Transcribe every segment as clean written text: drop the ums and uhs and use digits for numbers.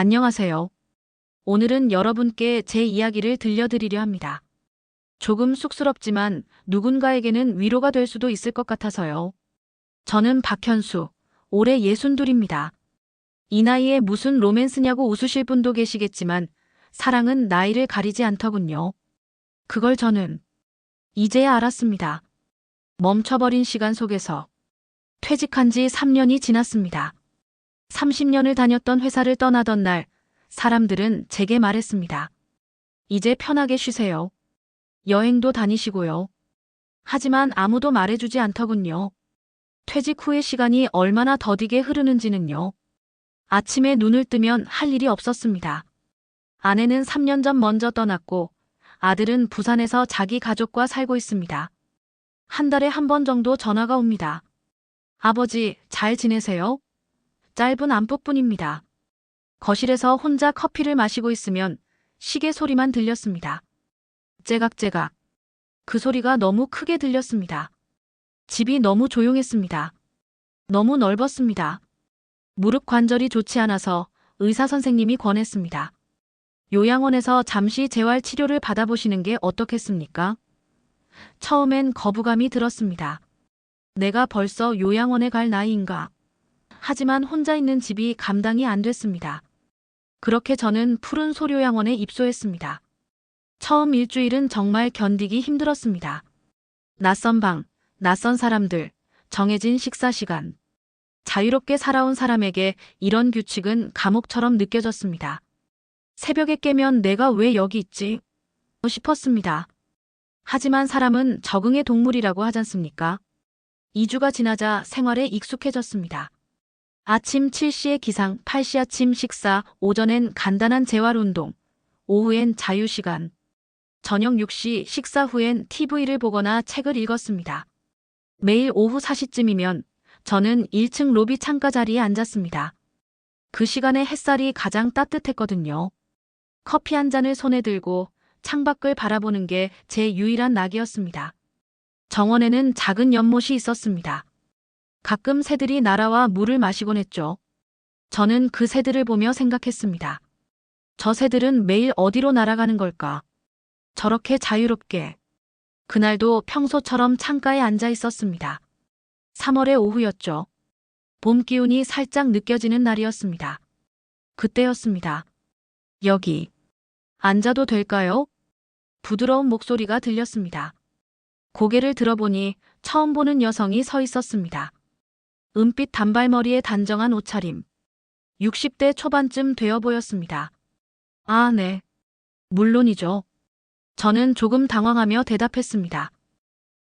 안녕하세요. 오늘은 여러분께 제 이야기를 들려드리려 합니다. 조금 쑥스럽지만 누군가에게는 위로가 될 수도 있을 것 같아서요. 저는 박현수, 올해 62입니다. 이 나이에 무슨 로맨스냐고 웃으실 분도 계시겠지만 사랑은 나이를 가리지 않더군요. 그걸 저는 이제야 알았습니다. 멈춰버린 시간 속에서 퇴직한 지 3년이 지났습니다. 30년을 다녔던 회사를 떠나던 날 사람들은 제게 말했습니다. 이제 편하게 쉬세요. 여행도 다니시고요. 하지만 아무도 말해주지 않더군요. 퇴직 후의 시간이 얼마나 더디게 흐르는지는요. 아침에 눈을 뜨면 할 일이 없었습니다. 아내는 3년 전 먼저 떠났고 아들은 부산에서 자기 가족과 살고 있습니다. 한 달에 한 번 정도 전화가 옵니다. 아버지, 잘 지내세요? 짧은 안부뿐입니다. 거실에서 혼자 커피를 마시고 있으면 시계 소리만 들렸습니다. 째각째각. 그 소리가 너무 크게 들렸습니다. 집이 너무 조용했습니다. 너무 넓었습니다. 무릎 관절이 좋지 않아서 의사 선생님이 권했습니다. 요양원에서 잠시 재활 치료를 받아보시는 게 어떻겠습니까? 처음엔 거부감이 들었습니다. 내가 벌써 요양원에 갈 나이인가? 하지만 혼자 있는 집이 감당이 안 됐습니다. 그렇게 저는 푸른 소요양원에 입소했습니다. 처음 일주일은 정말 견디기 힘들었습니다. 낯선 방, 낯선 사람들, 정해진 식사 시간. 자유롭게 살아온 사람에게 이런 규칙은 감옥처럼 느껴졌습니다. 새벽에 깨면 내가 왜 여기 있지? 싶었습니다. 하지만 사람은 적응의 동물이라고 하지 않습니까? 2주가 지나자 생활에 익숙해졌습니다. 아침 7시에 기상, 8시 아침 식사, 오전엔 간단한 재활운동, 오후엔 자유시간, 저녁 6시 식사 후엔 TV를 보거나 책을 읽었습니다. 매일 오후 4시쯤이면 저는 1층 로비 창가 자리에 앉았습니다. 그 시간에 햇살이 가장 따뜻했거든요. 커피 한 잔을 손에 들고 창밖을 바라보는 게 제 유일한 낙이었습니다. 정원에는 작은 연못이 있었습니다. 가끔 새들이 날아와 물을 마시곤 했죠. 저는 그 새들을 보며 생각했습니다. 저 새들은 매일 어디로 날아가는 걸까? 저렇게 자유롭게. 그날도 평소처럼 창가에 앉아 있었습니다. 3월의 오후였죠. 봄 기운이 살짝 느껴지는 날이었습니다. 그때였습니다. 여기. 앉아도 될까요? 부드러운 목소리가 들렸습니다. 고개를 들어보니 처음 보는 여성이 서 있었습니다. 은빛 단발머리에 단정한 옷차림. 60대 초반쯤 되어 보였습니다. 아, 네. 물론이죠. 저는 조금 당황하며 대답했습니다.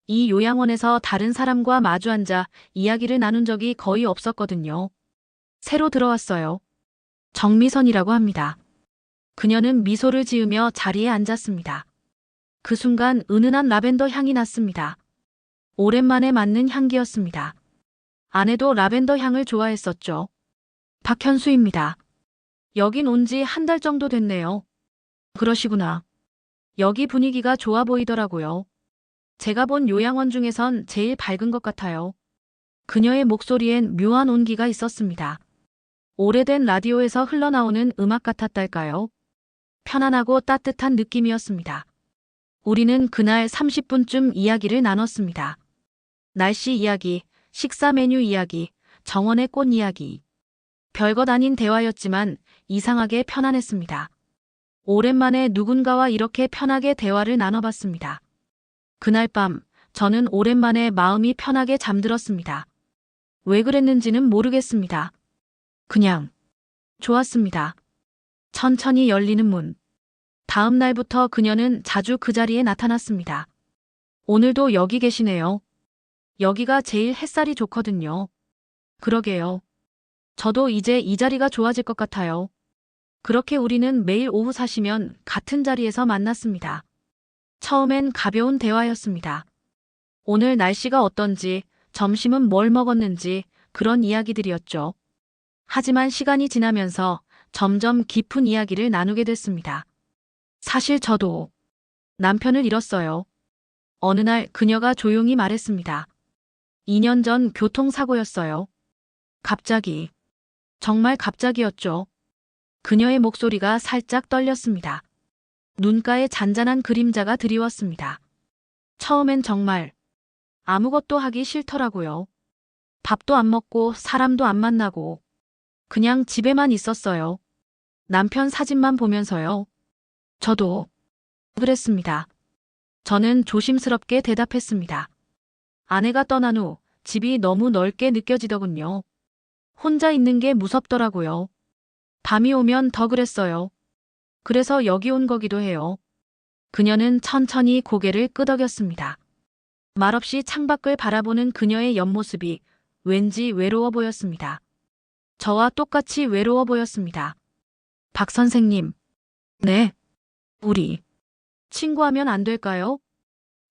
이 요양원에서 다른 사람과 마주 앉아 이야기를 나눈 적이 거의 없었거든요. 새로 들어왔어요. 정미선이라고 합니다. 그녀는 미소를 지으며 자리에 앉았습니다. 그 순간 은은한 라벤더 향이 났습니다. 오랜만에 맡는 향기였습니다. 아내도 라벤더 향을 좋아했었죠. 박현수입니다. 여긴 온 지 한 달 정도 됐네요. 그러시구나. 여기 분위기가 좋아 보이더라고요. 제가 본 요양원 중에선 제일 밝은 것 같아요. 그녀의 목소리엔 묘한 온기가 있었습니다. 오래된 라디오에서 흘러나오는 음악 같았달까요? 편안하고 따뜻한 느낌이었습니다. 우리는 그날 30분쯤 이야기를 나눴습니다. 날씨 이야기, 식사 메뉴 이야기, 정원의 꽃 이야기. 별것 아닌 대화였지만 이상하게 편안했습니다. 오랜만에 누군가와 이렇게 편하게 대화를 나눠봤습니다. 그날 밤 저는 오랜만에 마음이 편하게 잠들었습니다. 왜 그랬는지는 모르겠습니다. 그냥 좋았습니다. 천천히 열리는 문. 다음 날부터 그녀는 자주 그 자리에 나타났습니다. 오늘도 여기 계시네요. 여기가 제일 햇살이 좋거든요. 그러게요. 저도 이제 이 자리가 좋아질 것 같아요. 그렇게 우리는 매일 오후 4시면 같은 자리에서 만났습니다. 처음엔 가벼운 대화였습니다. 오늘 날씨가 어떤지, 점심은 뭘 먹었는지 그런 이야기들이었죠. 하지만 시간이 지나면서 점점 깊은 이야기를 나누게 됐습니다. 사실 저도 남편을 잃었어요. 어느 날 그녀가 조용히 말했습니다. 2년 전 교통사고였어요. 갑자기. 정말 갑자기였죠. 그녀의 목소리가 살짝 떨렸습니다. 눈가에 잔잔한 그림자가 드리웠습니다. 처음엔 정말 아무것도 하기 싫더라고요. 밥도 안 먹고 사람도 안 만나고 그냥 집에만 있었어요. 남편 사진만 보면서요. 저도 그랬습니다. 저는 조심스럽게 대답했습니다. 아내가 떠난 후 집이 너무 넓게 느껴지더군요. 혼자 있는 게 무섭더라고요. 밤이 오면 더 그랬어요. 그래서 여기 온 거기도 해요. 그녀는 천천히 고개를 끄덕였습니다. 말없이 창밖을 바라보는 그녀의 옆모습이 왠지 외로워 보였습니다. 저와 똑같이 외로워 보였습니다. 박 선생님. 네. 우리 친구하면 안 될까요?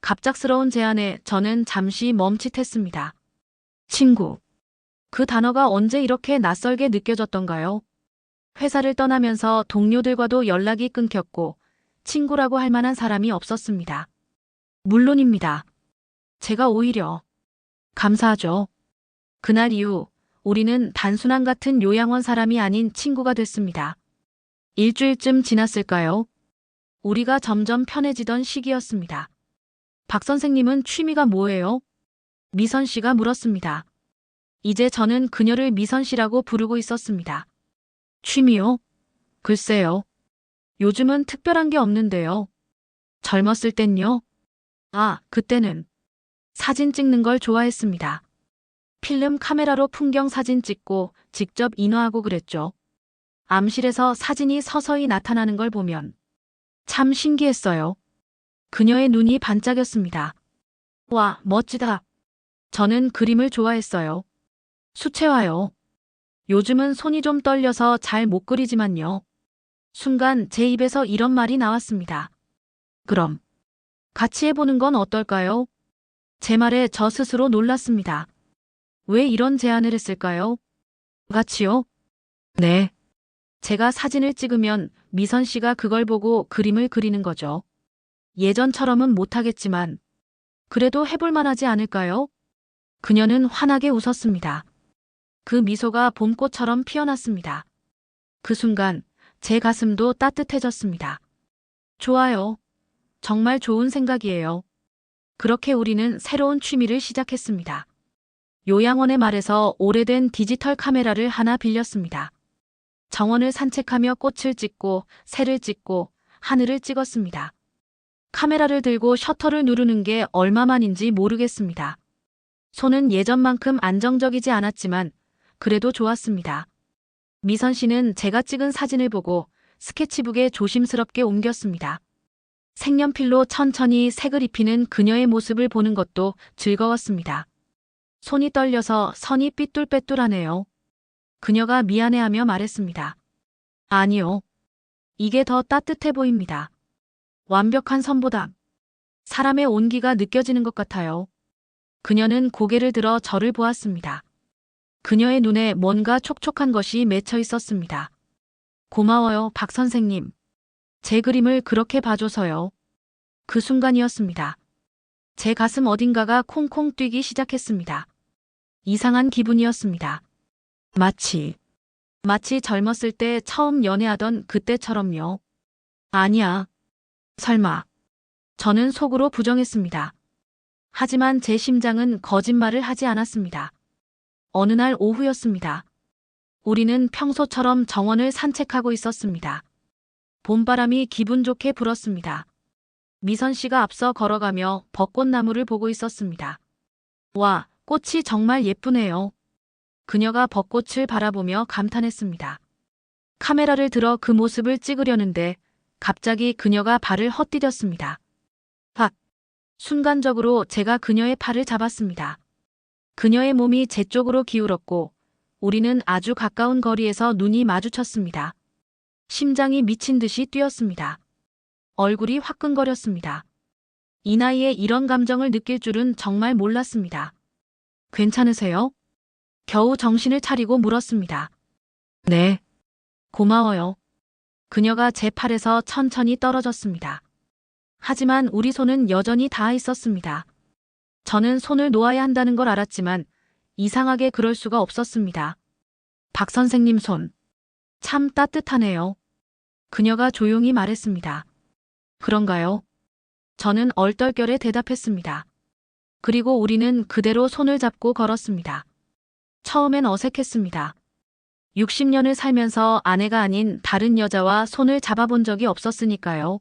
갑작스러운 제안에 저는 잠시 멈칫했습니다. 친구. 그 단어가 언제 이렇게 낯설게 느껴졌던가요? 회사를 떠나면서 동료들과도 연락이 끊겼고 친구라고 할 만한 사람이 없었습니다. 물론입니다. 제가 오히려 감사하죠. 그날 이후 우리는 단순한 같은 요양원 사람이 아닌 친구가 됐습니다. 일주일쯤 지났을까요? 우리가 점점 편해지던 시기였습니다. 박 선생님은 취미가 뭐예요? 미선 씨가 물었습니다. 이제 저는 그녀를 미선 씨라고 부르고 있었습니다. 취미요? 글쎄요. 요즘은 특별한 게 없는데요. 젊었을 땐요? 그때는 사진 찍는 걸 좋아했습니다. 필름 카메라로 풍경 사진 찍고 직접 인화하고 그랬죠. 암실에서 사진이 서서히 나타나는 걸 보면 참 신기했어요. 그녀의 눈이 반짝였습니다. 와, 멋지다. 저는 그림을 좋아했어요. 수채화요. 요즘은 손이 좀 떨려서 잘 못 그리지만요. 순간 제 입에서 이런 말이 나왔습니다. 그럼 같이 해보는 건 어떨까요? 제 말에 저 스스로 놀랐습니다. 왜 이런 제안을 했을까요? 같이요? 네. 제가 사진을 찍으면 미선 씨가 그걸 보고 그림을 그리는 거죠. 예전처럼은 못하겠지만 그래도 해볼 만하지 않을까요? 그녀는 환하게 웃었습니다. 그 미소가 봄꽃처럼 피어났습니다. 그 순간 제 가슴도 따뜻해졌습니다. 좋아요. 정말 좋은 생각이에요. 그렇게 우리는 새로운 취미를 시작했습니다. 요양원의 말에서 오래된 디지털 카메라를 하나 빌렸습니다. 정원을 산책하며 꽃을 찍고 새를 찍고 하늘을 찍었습니다. 카메라를 들고 셔터를 누르는 게 얼마만인지 모르겠습니다. 손은 예전만큼 안정적이지 않았지만 그래도 좋았습니다. 미선 씨는 제가 찍은 사진을 보고 스케치북에 조심스럽게 옮겼습니다. 색연필로 천천히 색을 입히는 그녀의 모습을 보는 것도 즐거웠습니다. 손이 떨려서 선이 삐뚤빼뚤하네요. 그녀가 미안해하며 말했습니다. 아니요. 이게 더 따뜻해 보입니다. 완벽한 선보다 사람의 온기가 느껴지는 것 같아요. 그녀는 고개를 들어 저를 보았습니다. 그녀의 눈에 뭔가 촉촉한 것이 맺혀 있었습니다. 고마워요, 박 선생님. 제 그림을 그렇게 봐줘서요. 그 순간이었습니다. 제 가슴 어딘가가 콩콩 뛰기 시작했습니다. 이상한 기분이었습니다. 마치 젊었을 때 처음 연애하던 그때처럼요. 아니야. 설마. 저는 속으로 부정했습니다. 하지만 제 심장은 거짓말을 하지 않았습니다. 어느 날 오후였습니다. 우리는 평소처럼 정원을 산책하고 있었습니다. 봄바람이 기분 좋게 불었습니다. 미선 씨가 앞서 걸어가며 벚꽃나무를 보고 있었습니다. 와, 꽃이 정말 예쁘네요. 그녀가 벚꽃을 바라보며 감탄했습니다. 카메라를 들어 그 모습을 찍으려는데 갑자기 그녀가 발을 헛디뎠습니다. 순간적으로 제가 그녀의 팔을 잡았습니다. 그녀의 몸이 제 쪽으로 기울었고 우리는 아주 가까운 거리에서 눈이 마주쳤습니다. 심장이 미친 듯이 뛰었습니다. 얼굴이 화끈거렸습니다. 이 나이에 이런 감정을 느낄 줄은 정말 몰랐습니다. 괜찮으세요? 겨우 정신을 차리고 물었습니다. 네. 고마워요. 그녀가 제 팔에서 천천히 떨어졌습니다. 하지만 우리 손은 여전히 닿아 있었습니다. 저는 손을 놓아야 한다는 걸 알았지만 이상하게 그럴 수가 없었습니다. 박 선생님 손. 참 따뜻하네요. 그녀가 조용히 말했습니다. 그런가요? 저는 얼떨결에 대답했습니다. 그리고 우리는 그대로 손을 잡고 걸었습니다. 처음엔 어색했습니다. 60년을 살면서 아내가 아닌 다른 여자와 손을 잡아본 적이 없었으니까요.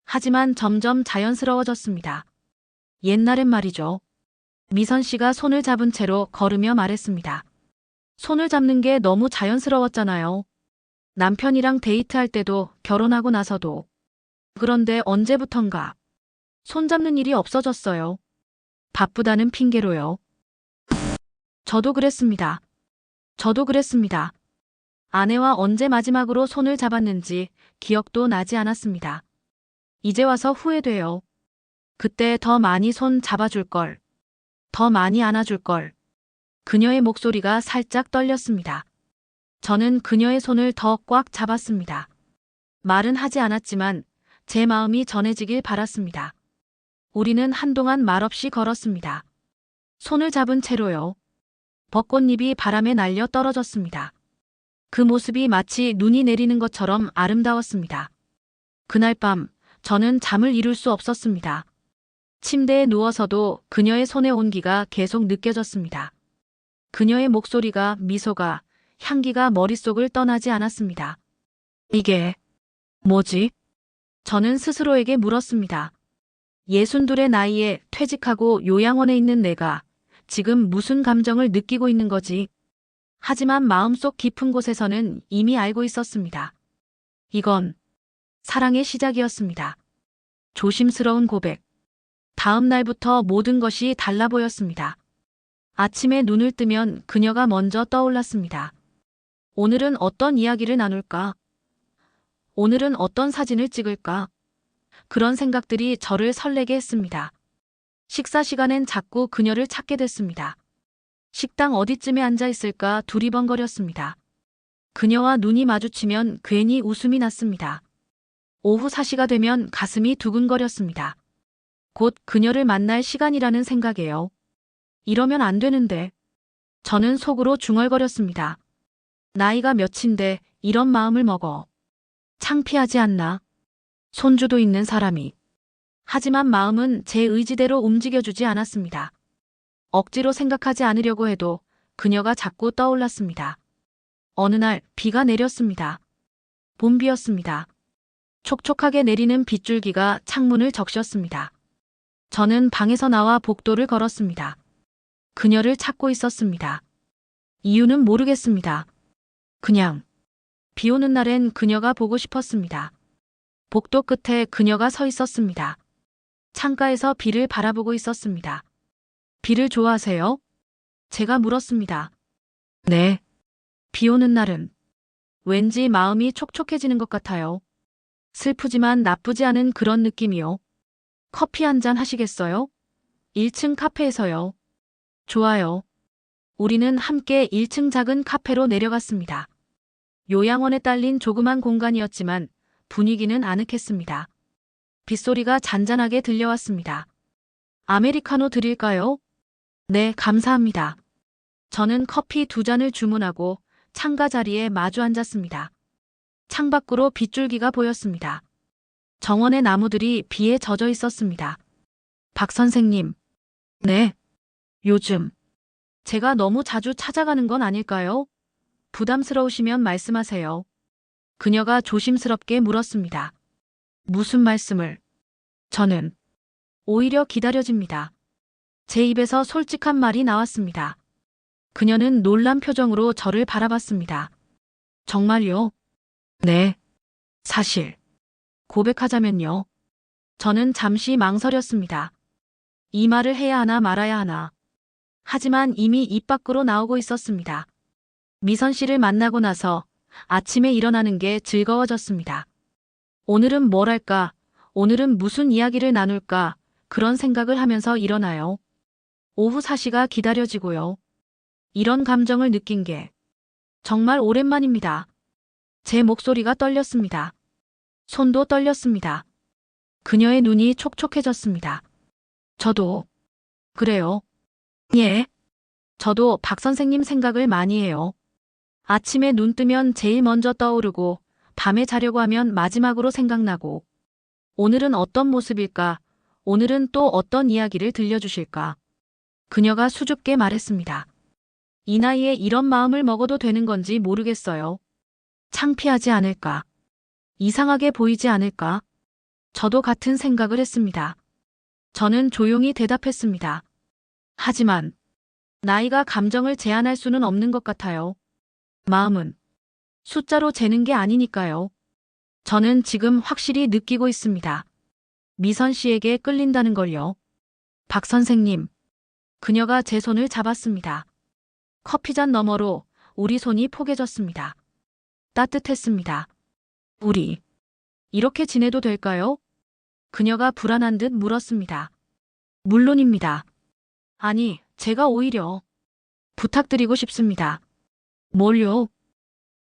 하지만 점점 자연스러워졌습니다. 옛날엔 말이죠. 미선 씨가 손을 잡은 채로 걸으며 말했습니다. 손을 잡는 게 너무 자연스러웠잖아요. 남편이랑 데이트할 때도 결혼하고 나서도. 그런데 언제부턴가 손 잡는 일이 없어졌어요. 바쁘다는 핑계로요. 저도 그랬습니다. 저도 그랬습니다. 아내와 언제 마지막으로 손을 잡았는지 기억도 나지 않았습니다. 이제 와서 후회돼요. 그때 더 많이 손 잡아줄 걸. 더 많이 안아줄 걸. 그녀의 목소리가 살짝 떨렸습니다. 저는 그녀의 손을 더 꽉 잡았습니다. 말은 하지 않았지만 제 마음이 전해지길 바랐습니다. 우리는 한동안 말없이 걸었습니다. 손을 잡은 채로요. 벚꽃잎이 바람에 날려 떨어졌습니다. 그 모습이 마치 눈이 내리는 것처럼 아름다웠습니다. 그날 밤 저는 잠을 이룰 수 없었습니다. 침대에 누워서도 그녀의 손의 온기가 계속 느껴졌습니다. 그녀의 목소리가, 미소가, 향기가 머릿속을 떠나지 않았습니다. 이게 뭐지? 저는 스스로에게 물었습니다. 62의 나이에 퇴직하고 요양원에 있는 내가 지금 무슨 감정을 느끼고 있는 거지? 하지만 마음속 깊은 곳에서는 이미 알고 있었습니다. 이건 사랑의 시작이었습니다. 조심스러운 고백. 다음 날부터 모든 것이 달라 보였습니다. 아침에 눈을 뜨면 그녀가 먼저 떠올랐습니다. 오늘은 어떤 이야기를 나눌까? 오늘은 어떤 사진을 찍을까? 그런 생각들이 저를 설레게 했습니다. 식사 시간엔 자꾸 그녀를 찾게 됐습니다. 식당 어디쯤에 앉아 있을까 두리번거렸습니다. 그녀와 눈이 마주치면 괜히 웃음이 났습니다. 오후 4시가 되면 가슴이 두근거렸습니다. 곧 그녀를 만날 시간이라는 생각에요. 이러면 안 되는데. 저는 속으로 중얼거렸습니다. 나이가 몇인데 이런 마음을 먹어. 창피하지 않나? 손주도 있는 사람이. 하지만 마음은 제 의지대로 움직여주지 않았습니다. 억지로 생각하지 않으려고 해도 그녀가 자꾸 떠올랐습니다. 어느 날 비가 내렸습니다. 봄비였습니다. 촉촉하게 내리는 빗줄기가 창문을 적셨습니다. 저는 방에서 나와 복도를 걸었습니다. 그녀를 찾고 있었습니다. 이유는 모르겠습니다. 그냥 비 오는 날엔 그녀가 보고 싶었습니다. 복도 끝에 그녀가 서 있었습니다. 창가에서 비를 바라보고 있었습니다. 비를 좋아하세요? 제가 물었습니다. 네. 비 오는 날은 왠지 마음이 촉촉해지는 것 같아요. 슬프지만 나쁘지 않은 그런 느낌이요. 커피 한 잔 하시겠어요? 1층 카페에서요. 좋아요. 우리는 함께 1층 작은 카페로 내려갔습니다. 요양원에 딸린 조그만 공간이었지만 분위기는 아늑했습니다. 빗소리가 잔잔하게 들려왔습니다. 아메리카노 드릴까요? 네, 감사합니다. 저는 커피 2잔을 주문하고 창가 자리에 마주 앉았습니다. 창밖으로 빗줄기가 보였습니다. 정원의 나무들이 비에 젖어 있었습니다. 박 선생님. 네. 요즘 제가 너무 자주 찾아가는 건 아닐까요? 부담스러우시면 말씀하세요. 그녀가 조심스럽게 물었습니다. 무슨 말씀을? 저는 오히려 기다려집니다. 제 입에서 솔직한 말이 나왔습니다. 그녀는 놀란 표정으로 저를 바라봤습니다. 정말요? 네. 사실. 고백하자면요. 저는 잠시 망설였습니다. 이 말을 해야 하나 말아야 하나. 하지만 이미 입 밖으로 나오고 있었습니다. 미선 씨를 만나고 나서 아침에 일어나는 게 즐거워졌습니다. 오늘은 뭘 할까? 오늘은 무슨 이야기를 나눌까? 그런 생각을 하면서 일어나요. 오후 4시가 기다려지고요. 이런 감정을 느낀 게 정말 오랜만입니다. 제 목소리가 떨렸습니다. 손도 떨렸습니다. 그녀의 눈이 촉촉해졌습니다. 저도 그래요. 예. 저도 박 선생님 생각을 많이 해요. 아침에 눈 뜨면 제일 먼저 떠오르고 밤에 자려고 하면 마지막으로 생각나고 오늘은 어떤 모습일까? 오늘은 또 어떤 이야기를 들려주실까? 그녀가 수줍게 말했습니다. 이 나이에 이런 마음을 먹어도 되는 건지 모르겠어요. 창피하지 않을까? 이상하게 보이지 않을까? 저도 같은 생각을 했습니다. 저는 조용히 대답했습니다. 하지만 나이가 감정을 제한할 수는 없는 것 같아요. 마음은 숫자로 재는 게 아니니까요. 저는 지금 확실히 느끼고 있습니다. 미선 씨에게 끌린다는 걸요. 박 선생님. 그녀가 제 손을 잡았습니다. 커피잔 너머로 우리 손이 포개졌습니다. 따뜻했습니다. 우리 이렇게 지내도 될까요? 그녀가 불안한 듯 물었습니다. 물론입니다. 아니, 제가 오히려 부탁드리고 싶습니다. 뭘요?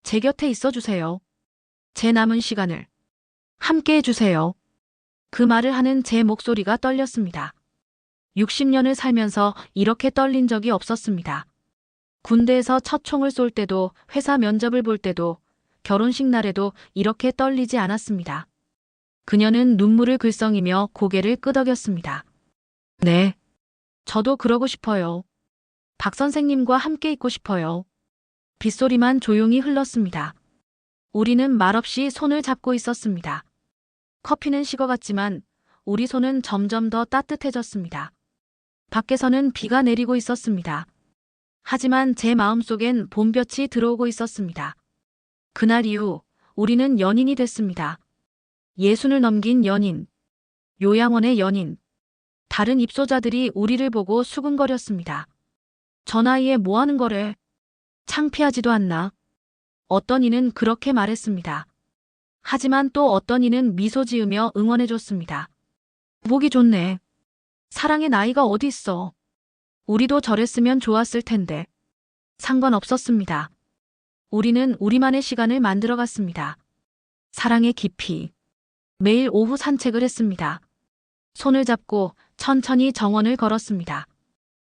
제 곁에 있어 주세요. 제 남은 시간을 함께 해주세요. 그 말을 하는 제 목소리가 떨렸습니다. 60년을 살면서 이렇게 떨린 적이 없었습니다. 군대에서 첫 총을 쏠 때도, 회사 면접을 볼 때도, 결혼식 날에도 이렇게 떨리지 않았습니다. 그녀는 눈물을 글썽이며 고개를 끄덕였습니다. 네. 저도 그러고 싶어요. 박 선생님과 함께 있고 싶어요. 빗소리만 조용히 흘렀습니다. 우리는 말없이 손을 잡고 있었습니다. 커피는 식어갔지만 우리 손은 점점 더 따뜻해졌습니다. 밖에서는 비가 내리고 있었습니다. 하지만 제 마음속엔 봄볕이 들어오고 있었습니다. 그날 이후 우리는 연인이 됐습니다. 예순을 넘긴 연인, 요양원의 연인. 다른 입소자들이 우리를 보고 수근거렸습니다. 저 나이에 뭐 하는 거래? 창피하지도 않나? 어떤 이는 그렇게 말했습니다. 하지만 또 어떤 이는 미소 지으며 응원해줬습니다. 보기 좋네. 사랑의 나이가 어디 있어. 우리도 저랬으면 좋았을 텐데. 상관없었습니다. 우리는 우리만의 시간을 만들어갔습니다. 사랑의 깊이. 매일 오후 산책을 했습니다. 손을 잡고 천천히 정원을 걸었습니다.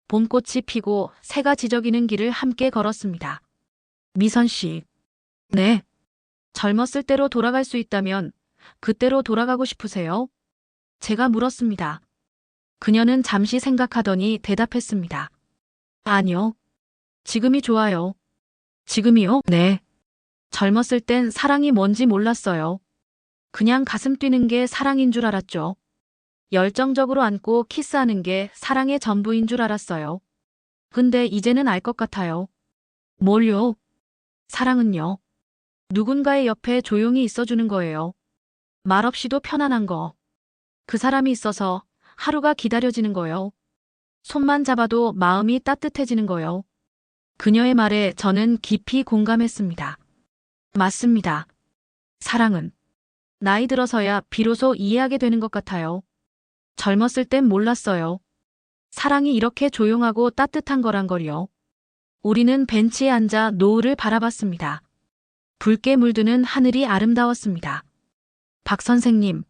봄꽃이 피고 새가 지저귀는 길을 함께 걸었습니다. 미선 씨. 네. 젊었을 때로 돌아갈 수 있다면 그때로 돌아가고 싶으세요? 제가 물었습니다. 그녀는 잠시 생각하더니 대답했습니다. 아니요. 지금이 좋아요. 지금이요? 네. 젊었을 땐 사랑이 뭔지 몰랐어요. 그냥 가슴 뛰는 게 사랑인 줄 알았죠. 열정적으로 안고 키스하는 게 사랑의 전부인 줄 알았어요. 근데 이제는 알 것 같아요. 뭘요? 사랑은요. 누군가의 옆에 조용히 있어주는 거예요. 말없이도 편안한 거. 그 사람이 있어서 하루가 기다려지는 거요. 손만 잡아도 마음이 따뜻해지는 거요. 그녀의 말에 저는 깊이 공감했습니다. 맞습니다. 사랑은 나이 들어서야 비로소 이해하게 되는 것 같아요. 젊었을 땐 몰랐어요. 사랑이 이렇게 조용하고 따뜻한 거란 걸요. 우리는 벤치에 앉아 노을을 바라봤습니다. 붉게 물드는 하늘이 아름다웠습니다. 박 선생님.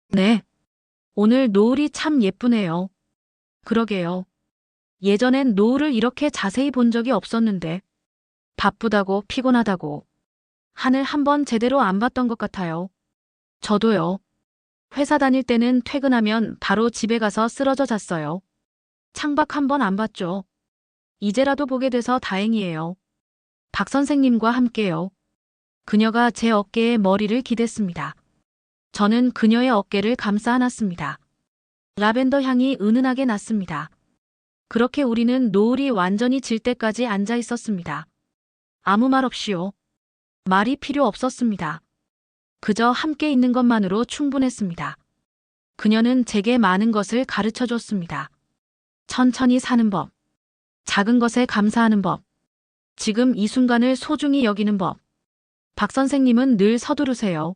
네. 오늘 노을이 참 예쁘네요. 그러게요. 예전엔 노을을 이렇게 자세히 본 적이 없었는데 바쁘다고 피곤하다고 하늘 한번 제대로 안 봤던 것 같아요. 저도요. 회사 다닐 때는 퇴근하면 바로 집에 가서 쓰러져 잤어요. 창밖 한번 안 봤죠. 이제라도 보게 돼서 다행이에요. 박 선생님과 함께요. 그녀가 제 어깨에 머리를 기댔습니다. 저는 그녀의 어깨를 감싸 안았습니다. 라벤더 향이 은은하게 났습니다. 그렇게 우리는 노을이 완전히 질 때까지 앉아 있었습니다. 아무 말 없이요. 말이 필요 없었습니다. 그저 함께 있는 것만으로 충분했습니다. 그녀는 제게 많은 것을 가르쳐 줬습니다. 천천히 사는 법, 작은 것에 감사하는 법, 지금 이 순간을 소중히 여기는 법. 박 선생님은 늘 서두르세요.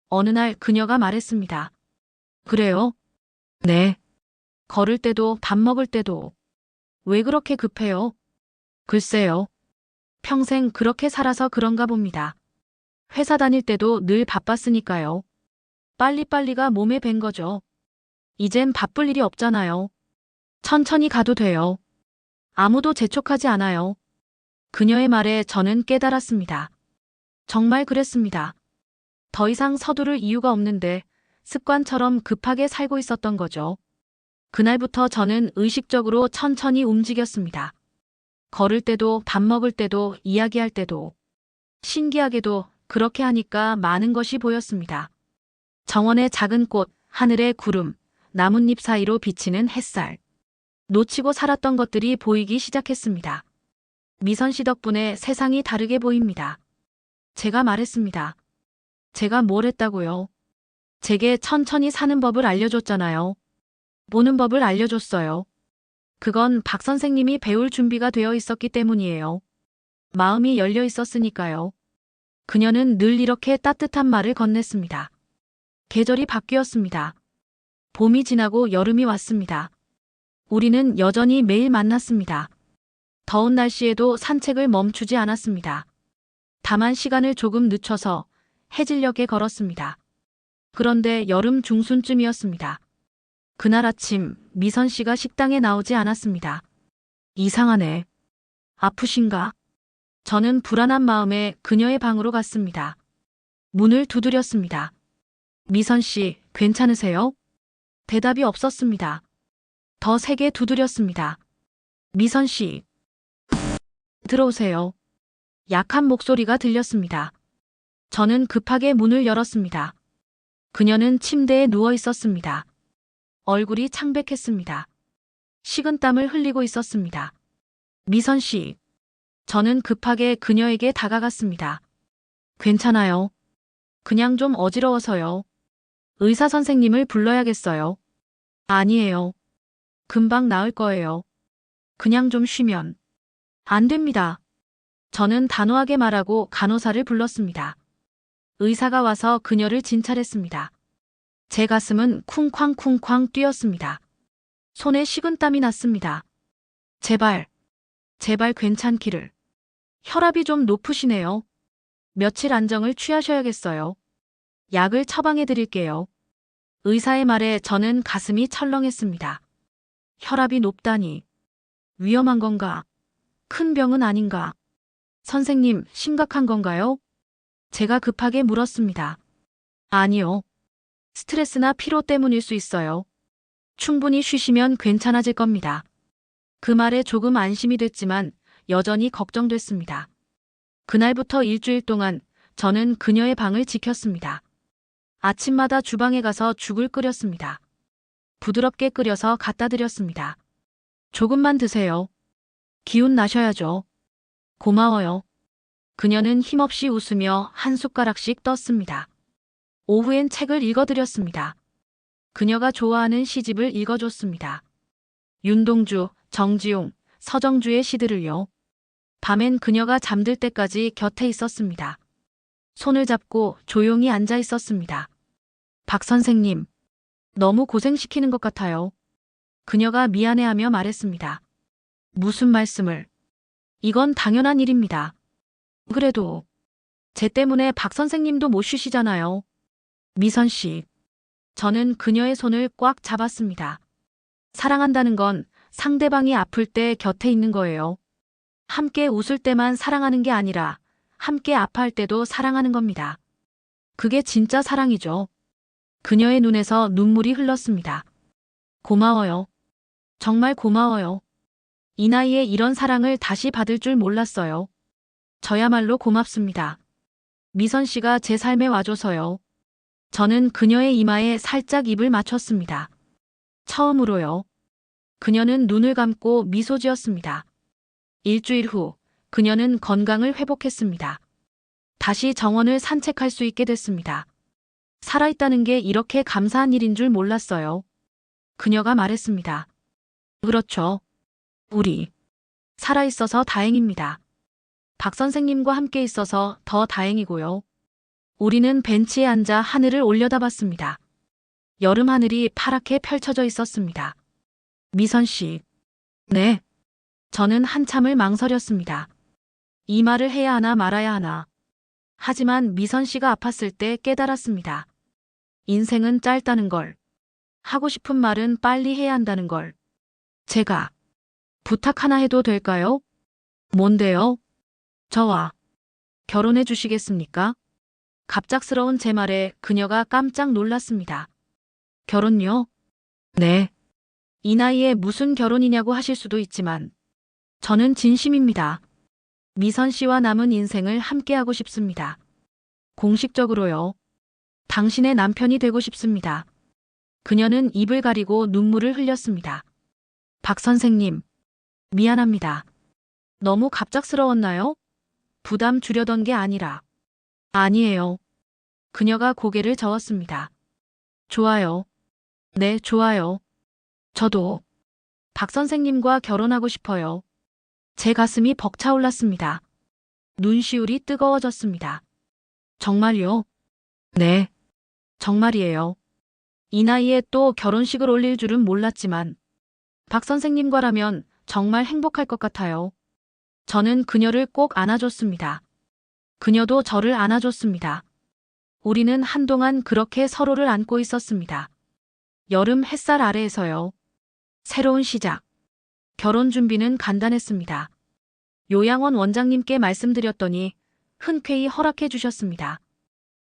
어느 날 그녀가 말했습니다. 그래요? 네. 걸을 때도 밥 먹을 때도. 왜 그렇게 급해요? 글쎄요. 평생 그렇게 살아서 그런가 봅니다. 회사 다닐 때도 늘 바빴으니까요. 빨리빨리가 몸에 밴 거죠. 이젠 바쁠 일이 없잖아요. 천천히 가도 돼요. 아무도 재촉하지 않아요. 그녀의 말에 저는 깨달았습니다. 정말 그랬습니다. 더 이상 서두를 이유가 없는데 습관처럼 급하게 살고 있었던 거죠. 그날부터 저는 의식적으로 천천히 움직였습니다. 걸을 때도 밥 먹을 때도 이야기할 때도 신기하게도 그렇게 하니까 많은 것이 보였습니다. 정원의 작은 꽃, 하늘의 구름, 나뭇잎 사이로 비치는 햇살. 놓치고 살았던 것들이 보이기 시작했습니다. 미선 씨 덕분에 세상이 다르게 보입니다. 제가 말했습니다. 제가 뭘 했다고요? 제게 천천히 사는 법을 알려줬잖아요. 보는 법을 알려줬어요. 그건 박 선생님이 배울 준비가 되어 있었기 때문이에요. 마음이 열려 있었으니까요. 그녀는 늘 이렇게 따뜻한 말을 건넸습니다. 계절이 바뀌었습니다. 봄이 지나고 여름이 왔습니다. 우리는 여전히 매일 만났습니다. 더운 날씨에도 산책을 멈추지 않았습니다. 다만 시간을 조금 늦춰서 해질녘에 걸었습니다. 그런데 여름 중순쯤이었습니다. 그날 아침 미선 씨가 식당에 나오지 않았습니다. 이상하네. 아프신가? 저는 불안한 마음에 그녀의 방으로 갔습니다. 문을 두드렸습니다. 미선 씨, 괜찮으세요? 대답이 없었습니다. 더 세게 두드렸습니다. 미선 씨, 들어오세요. 약한 목소리가 들렸습니다. 저는 급하게 문을 열었습니다. 그녀는 침대에 누워 있었습니다. 얼굴이 창백했습니다. 식은땀을 흘리고 있었습니다. 미선 씨, 저는 급하게 그녀에게 다가갔습니다. 괜찮아요. 그냥 좀 어지러워서요. 의사 선생님을 불러야겠어요. 아니에요. 금방 나을 거예요. 그냥 좀 쉬면. 안 됩니다. 저는 단호하게 말하고 간호사를 불렀습니다. 의사가 와서 그녀를 진찰했습니다. 제 가슴은 쿵쾅쿵쾅 뛰었습니다. 손에 식은땀이 났습니다. 제발 괜찮기를. 혈압이 좀 높으시네요. 며칠 안정을 취하셔야겠어요. 약을 처방해 드릴게요. 의사의 말에 저는 가슴이 철렁했습니다. 혈압이 높다니. 위험한 건가? 큰 병은 아닌가? 선생님, 심각한 건가요? 제가 급하게 물었습니다. 아니요. 스트레스나 피로 때문일 수 있어요. 충분히 쉬시면 괜찮아질 겁니다. 그 말에 조금 안심이 됐지만 여전히 걱정됐습니다. 그날부터 일주일 동안 저는 그녀의 방을 지켰습니다. 아침마다 주방에 가서 죽을 끓였습니다. 부드럽게 끓여서 갖다 드렸습니다. 조금만 드세요. 기운 나셔야죠. 고마워요. 그녀는 힘없이 웃으며 한 숟가락씩 떴습니다. 오후엔 책을 읽어드렸습니다. 그녀가 좋아하는 시집을 읽어줬습니다. 윤동주, 정지용, 서정주의 시들을요. 밤엔 그녀가 잠들 때까지 곁에 있었습니다. 손을 잡고 조용히 앉아 있었습니다. 박 선생님, 너무 고생시키는 것 같아요. 그녀가 미안해하며 말했습니다. 무슨 말씀을? 이건 당연한 일입니다. 그래도 쟤 때문에 박 선생님도 못 쉬시잖아요. 미선 씨. 저는 그녀의 손을 꽉 잡았습니다. 사랑한다는 건 상대방이 아플 때 곁에 있는 거예요. 함께 웃을 때만 사랑하는 게 아니라 함께 아파할 때도 사랑하는 겁니다. 그게 진짜 사랑이죠. 그녀의 눈에서 눈물이 흘렀습니다. 고마워요. 정말 고마워요. 이 나이에 이런 사랑을 다시 받을 줄 몰랐어요. 저야말로 고맙습니다. 미선 씨가 제 삶에 와줘서요. 저는 그녀의 이마에 살짝 입을 맞췄습니다. 처음으로요. 그녀는 눈을 감고 미소 지었습니다. 일주일 후 그녀는 건강을 회복했습니다. 다시 정원을 산책할 수 있게 됐습니다. 살아있다는 게 이렇게 감사한 일인 줄 몰랐어요. 그녀가 말했습니다. 그렇죠. 우리 살아있어서 다행입니다. 박 선생님과 함께 있어서 더 다행이고요. 우리는 벤치에 앉아 하늘을 올려다봤습니다. 여름 하늘이 파랗게 펼쳐져 있었습니다. 미선 씨. 네. 저는 한참을 망설였습니다. 이 말을 해야 하나 말아야 하나. 하지만 미선 씨가 아팠을 때 깨달았습니다. 인생은 짧다는 걸. 하고 싶은 말은 빨리 해야 한다는 걸. 제가 부탁 하나 해도 될까요? 뭔데요? 저와 결혼해 주시겠습니까? 갑작스러운 제 말에 그녀가 깜짝 놀랐습니다. 결혼요? 네. 이 나이에 무슨 결혼이냐고 하실 수도 있지만 저는 진심입니다. 미선 씨와 남은 인생을 함께하고 싶습니다. 공식적으로요. 당신의 남편이 되고 싶습니다. 그녀는 입을 가리고 눈물을 흘렸습니다. 박 선생님, 미안합니다. 너무 갑작스러웠나요? 부담 주려던 게 아니라. 아니에요. 그녀가 고개를 저었습니다. 좋아요. 네, 좋아요. 저도 박 선생님과 결혼하고 싶어요. 제 가슴이 벅차올랐습니다. 눈시울이 뜨거워졌습니다. 정말요? 네, 정말이에요. 이 나이에 또 결혼식을 올릴 줄은 몰랐지만 박 선생님과라면 정말 행복할 것 같아요. 저는 그녀를 꼭 안아줬습니다. 그녀도 저를 안아줬습니다. 우리는 한동안 그렇게 서로를 안고 있었습니다. 여름 햇살 아래에서요. 새로운 시작. 결혼 준비는 간단했습니다. 요양원 원장님께 말씀드렸더니 흔쾌히 허락해 주셨습니다.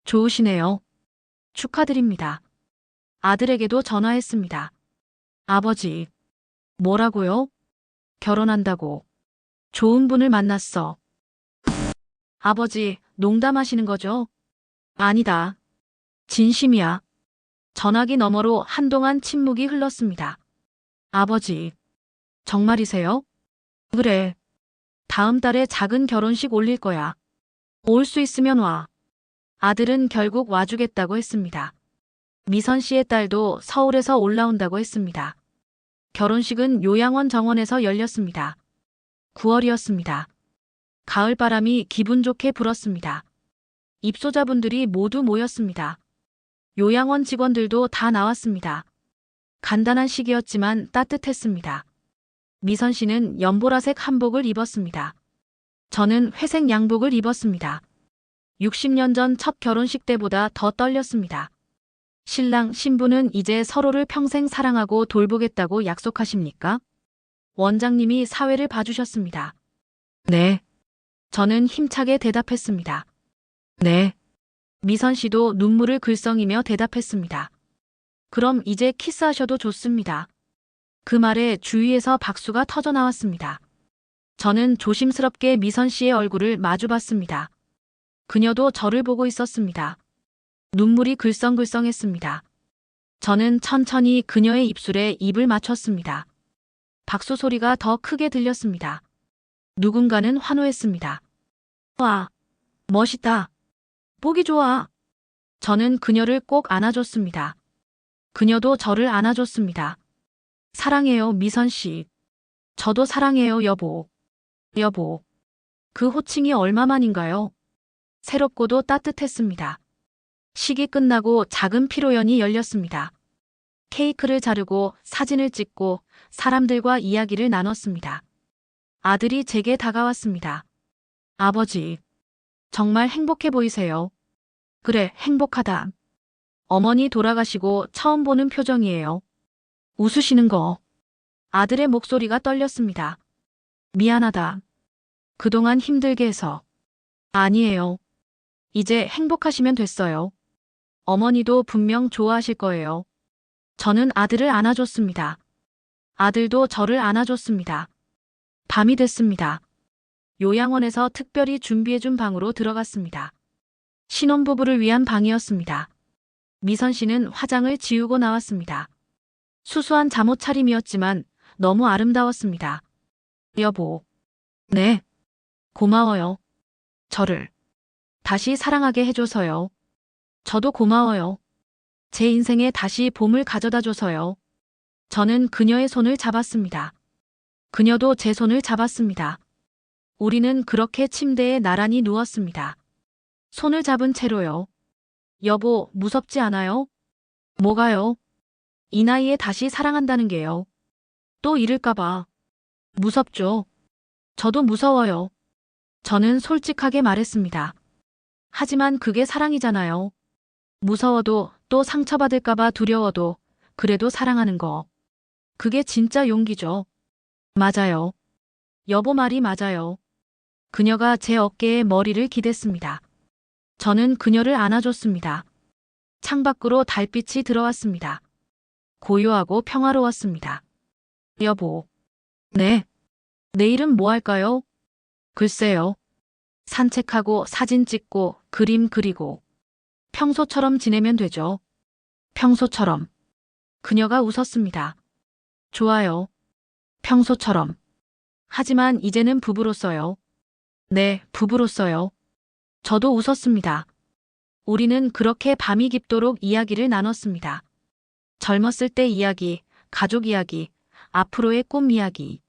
좋으시네요. 축하드립니다. 아들에게도 전화했습니다. 아버지. 뭐라고요? 결혼한다고. 좋은 분을 만났어. 아버지, 농담하시는 거죠? 아니다. 진심이야. 전화기 너머로 한동안 침묵이 흘렀습니다. 아버지. 정말이세요? 그래. 다음 달에 작은 결혼식 올릴 거야. 올 수 있으면 와. 아들은 결국 와주겠다고 했습니다. 미선 씨의 딸도 서울에서 올라온다고 했습니다. 결혼식은 요양원 정원에서 열렸습니다. 9월이었습니다. 가을바람이 기분 좋게 불었습니다. 입소자분들이 모두 모였습니다. 요양원 직원들도 다 나왔습니다. 간단한 식이었지만 따뜻했습니다. 미선 씨는 연보라색 한복을 입었습니다. 저는 회색 양복을 입었습니다. 60년 전 첫 결혼식 때보다 더 떨렸습니다. 신랑, 신부는 이제 서로를 평생 사랑하고 돌보겠다고 약속하십니까? 원장님이 사회를 봐주셨습니다. 네. 저는 힘차게 대답했습니다. 네. 미선 씨도 눈물을 글썽이며 대답했습니다. 그럼 이제 키스하셔도 좋습니다. 그 말에 주위에서 박수가 터져 나왔습니다. 저는 조심스럽게 미선 씨의 얼굴을 마주봤습니다. 그녀도 저를 보고 있었습니다. 눈물이 글썽글썽했습니다. 저는 천천히 그녀의 입술에 입을 맞췄습니다. 박수 소리가 더 크게 들렸습니다. 누군가는 환호했습니다. 와, 멋있다. 보기 좋아. 저는 그녀를 꼭 안아줬습니다. 그녀도 저를 안아줬습니다. 사랑해요, 미선 씨. 저도 사랑해요, 여보. 여보. 그 호칭이 얼마만인가요? 새롭고도 따뜻했습니다. 식이 끝나고 작은 피로연이 열렸습니다. 케이크를 자르고 사진을 찍고 사람들과 이야기를 나눴습니다. 아들이 제게 다가왔습니다. 아버지, 정말 행복해 보이세요. 그래, 행복하다. 어머니 돌아가시고 처음 보는 표정이에요. 웃으시는 거. 아들의 목소리가 떨렸습니다. 미안하다. 그동안 힘들게 해서. 아니에요. 이제 행복하시면 됐어요. 어머니도 분명 좋아하실 거예요. 저는 아들을 안아줬습니다. 아들도 저를 안아줬습니다. 밤이 됐습니다. 요양원에서 특별히 준비해준 방으로 들어갔습니다. 신혼부부를 위한 방이었습니다. 미선 씨는 화장을 지우고 나왔습니다. 수수한 잠옷 차림이었지만 너무 아름다웠습니다. 여보. 네. 고마워요. 저를 다시 사랑하게 해줘서요. 저도 고마워요. 제 인생에 다시 봄을 가져다줘서요. 저는 그녀의 손을 잡았습니다. 그녀도 제 손을 잡았습니다. 우리는 그렇게 침대에 나란히 누웠습니다. 손을 잡은 채로요. 여보, 무섭지 않아요? 뭐가요? 이 나이에 다시 사랑한다는 게요. 또 이럴까봐. 무섭죠. 저도 무서워요. 저는 솔직하게 말했습니다. 하지만 그게 사랑이잖아요. 무서워도 또 상처받을까봐 두려워도 그래도 사랑하는 거. 그게 진짜 용기죠. 맞아요. 여보 말이 맞아요. 그녀가 제 어깨에 머리를 기댔습니다. 저는 그녀를 안아줬습니다. 창밖으로 달빛이 들어왔습니다. 고요하고 평화로웠습니다. 여보. 네. 내일은 뭐 할까요? 글쎄요. 산책하고 사진 찍고 그림 그리고 평소처럼 지내면 되죠. 평소처럼. 그녀가 웃었습니다. 좋아요. 평소처럼. 하지만 이제는 부부로서요. 네, 부부로서요. 저도 웃었습니다. 우리는 그렇게 밤이 깊도록 이야기를 나눴습니다. 젊었을 때 이야기, 가족 이야기, 앞으로의 꿈 이야기.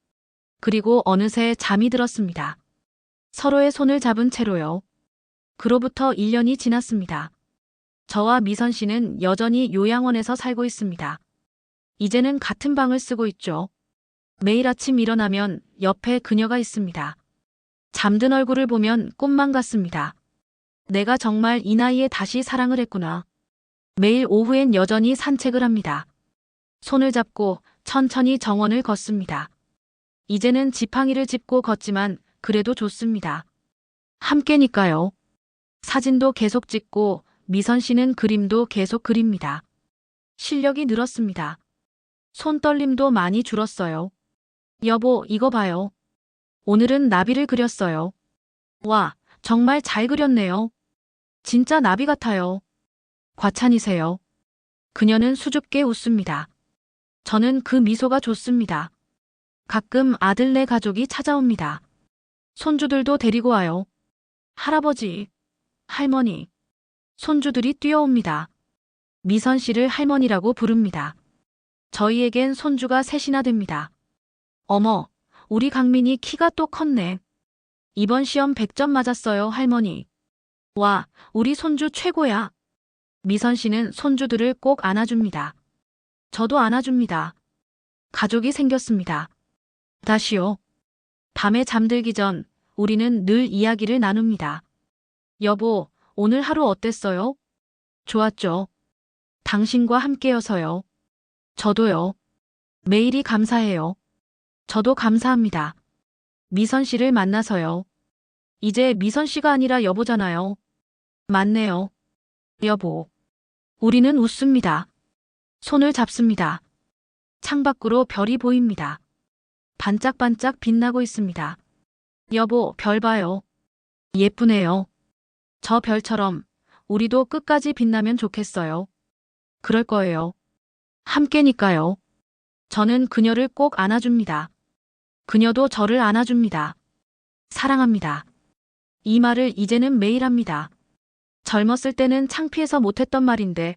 그리고 어느새 잠이 들었습니다. 서로의 손을 잡은 채로요. 그로부터 1년이 지났습니다. 저와 미선 씨는 여전히 요양원에서 살고 있습니다. 이제는 같은 방을 쓰고 있죠. 매일 아침 일어나면 옆에 그녀가 있습니다. 잠든 얼굴을 보면 꿈만 같습니다. 내가 정말 이 나이에 다시 사랑을 했구나. 매일 오후엔 여전히 산책을 합니다. 손을 잡고 천천히 정원을 걷습니다. 이제는 지팡이를 짚고 걷지만 그래도 좋습니다. 함께니까요. 사진도 계속 찍고 미선 씨는 그림도 계속 그립니다. 실력이 늘었습니다. 손떨림도 많이 줄었어요. 여보, 이거 봐요. 오늘은 나비를 그렸어요. 와, 정말 잘 그렸네요. 진짜 나비 같아요. 과찬이세요. 그녀는 수줍게 웃습니다. 저는 그 미소가 좋습니다. 가끔 아들네 가족이 찾아옵니다. 손주들도 데리고 와요. 할아버지, 할머니, 손주들이 뛰어옵니다. 미선 씨를 할머니라고 부릅니다. 저희에겐 손주가 셋이나 됩니다. 어머, 우리 강민이 키가 또 컸네. 이번 시험 100점 맞았어요, 할머니. 와, 우리 손주 최고야. 미선 씨는 손주들을 꼭 안아줍니다. 저도 안아줍니다. 가족이 생겼습니다. 다시요. 밤에 잠들기 전 우리는 늘 이야기를 나눕니다. 여보, 오늘 하루 어땠어요? 좋았죠. 당신과 함께여서요. 저도요. 매일이 감사해요. 저도 감사합니다. 미선 씨를 만나서요. 이제 미선 씨가 아니라 여보잖아요. 맞네요. 여보. 우리는 웃습니다. 손을 잡습니다. 창밖으로 별이 보입니다. 반짝반짝 빛나고 있습니다. 여보, 별 봐요. 예쁘네요. 저 별처럼 우리도 끝까지 빛나면 좋겠어요. 그럴 거예요. 함께니까요. 저는 그녀를 꼭 안아줍니다. 그녀도 저를 안아줍니다. 사랑합니다. 이 말을 이제는 매일 합니다. 젊었을 때는 창피해서 못했던 말인데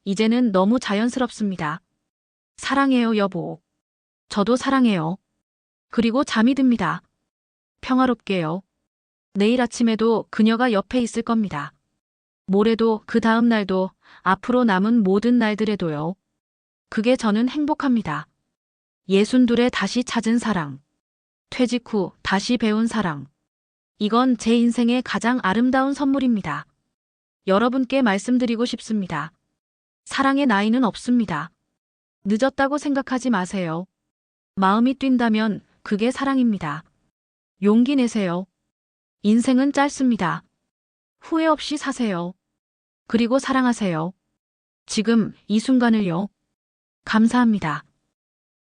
이제는 너무 자연스럽습니다. 사랑해요, 여보. 저도 사랑해요. 그리고 잠이 듭니다. 평화롭게요. 내일 아침에도 그녀가 옆에 있을 겁니다. 모레도 그 다음 날도 앞으로 남은 모든 날들에도요. 그게 저는 행복합니다. 62에 다시 찾은 사랑. 퇴직 후 다시 배운 사랑. 이건 제 인생의 가장 아름다운 선물입니다. 여러분께 말씀드리고 싶습니다. 사랑의 나이는 없습니다. 늦었다고 생각하지 마세요. 마음이 뛴다면 그게 사랑입니다. 용기 내세요. 인생은 짧습니다. 후회 없이 사세요. 그리고 사랑하세요. 지금 이 순간을요. 감사합니다.